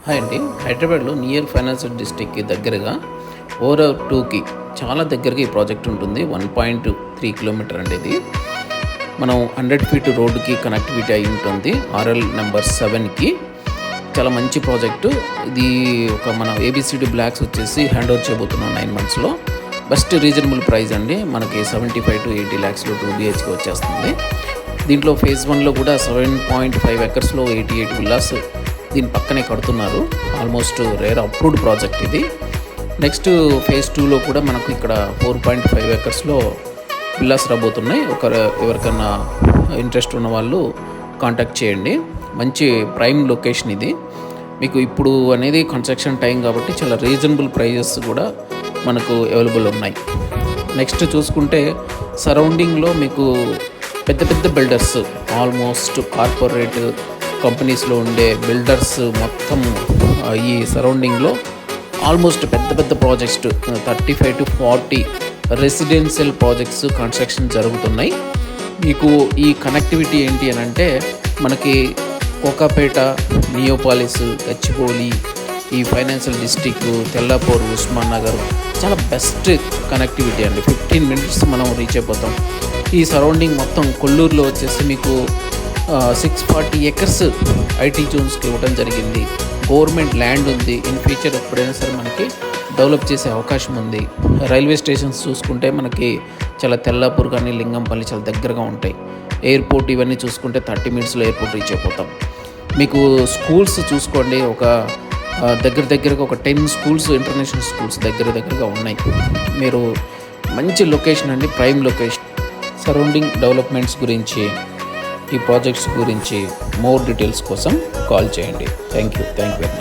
Hi అండి. హైదరాబాద్లో near financial డిస్ట్రిక్ట్కి దగ్గరగా ఓవర్ 2కి చాలా దగ్గరగా ఈ ప్రాజెక్ట్ ఉంటుంది. 1.3 కిలోమీటర్ అండి. ఇది మనం 100 ఫీట్ రోడ్డుకి కనెక్టివిటీ అయి ఉంటుంది. RL నెంబర్ 7కి చాలా మంచి ప్రాజెక్టు ఇది. మన ABCD బ్లాక్స్ వచ్చేసి హ్యాండ్ ఓవర్ చేయబోతున్నాం 9 monthsలో. బెస్ట్ రీజనబుల్ ప్రైస్ అండి. మనకి 75 to 80 lakhsలో 2 BHK వచ్చేస్తుంది. దీంట్లో ఫేజ్ 1లో కూడా 7.5 acresలో 88 villas దీని పక్కనే కడుతున్నారు. ఆల్మోస్ట్ రేర్ అప్రూవ్డ్ ప్రాజెక్ట్ ఇది. నెక్స్ట్ ఫేజ్ 2లో కూడా మనకు ఇక్కడ 4.5 acresలో విల్లాస్ రాబోతున్నాయి. ఎవరికన్నా ఇంట్రెస్ట్ ఉన్న వాళ్ళు కాంటాక్ట్ చేయండి. మంచి ప్రైమ్ లొకేషన్ ఇది. మీకు ఇప్పుడు అనేది కన్స్ట్రక్షన్ టైం కాబట్టి చాలా రీజనబుల్ ప్రైజెస్ కూడా మనకు అవైలబుల్ ఉన్నాయి. నెక్స్ట్ చూసుకుంటే సరౌండింగ్లో మీకు పెద్ద పెద్ద బిల్డర్స్, ఆల్మోస్ట్ కార్పొరేట్ కంపెనీస్లో ఉండే బిల్డర్స్ మొత్తం ఈ సరౌండింగ్లో ఆల్మోస్ట్ పెద్ద పెద్ద projects 35 to 40 residential projects construction జరుగుతున్నాయి. మీకు ఈ కనెక్టివిటీ ఏంటి అని అంటే మనకి కోకాపేట, నియోపాలిస్, గచ్చిబౌలి, ఈ ఫైనాన్షియల్ డిస్ట్రిక్ట్, తెల్లాపూర్, ఉస్మాన్ నగర్ చాలా బెస్ట్ కనెక్టివిటీ అండి. 15 minutes మనం రీచ్ అయిపోతాం. ఈ సరౌండింగ్ మొత్తం కొల్లూరులో వచ్చేసి మీకు 640 acres ఐటీ జోన్స్కి ఇవ్వడం జరిగింది. గవర్నమెంట్ ల్యాండ్ ఉంది. ఇన్ ఫ్యూచర్ ఎప్పుడైనా సరే మనకి డెవలప్ చేసే అవకాశం ఉంది. రైల్వే స్టేషన్స్ చూసుకుంటే మనకి చాలా తెల్లాపూర్ కానీ లింగంపల్లి చాలా దగ్గరగా ఉంటాయి. ఎయిర్పోర్ట్ ఇవన్నీ చూసుకుంటే 30 minutesలో ఎయిర్పోర్ట్ రీచ్ అయిపోతాం. మీకు స్కూల్స్ చూసుకోండి, దగ్గరగా ఒక 10 schools ఇంటర్నేషనల్ స్కూల్స్ దగ్గరగా ఉన్నాయి. మీరు మంచి లొకేషన్ అండి, ప్రైమ్ లొకేషన్. సరౌండింగ్ డెవలప్మెంట్స్ గురించి, ఈ ప్రాజెక్ట్స్ గురించి మోర్ డీటెయిల్స్ కోసం కాల్ చేయండి. Thank you very much.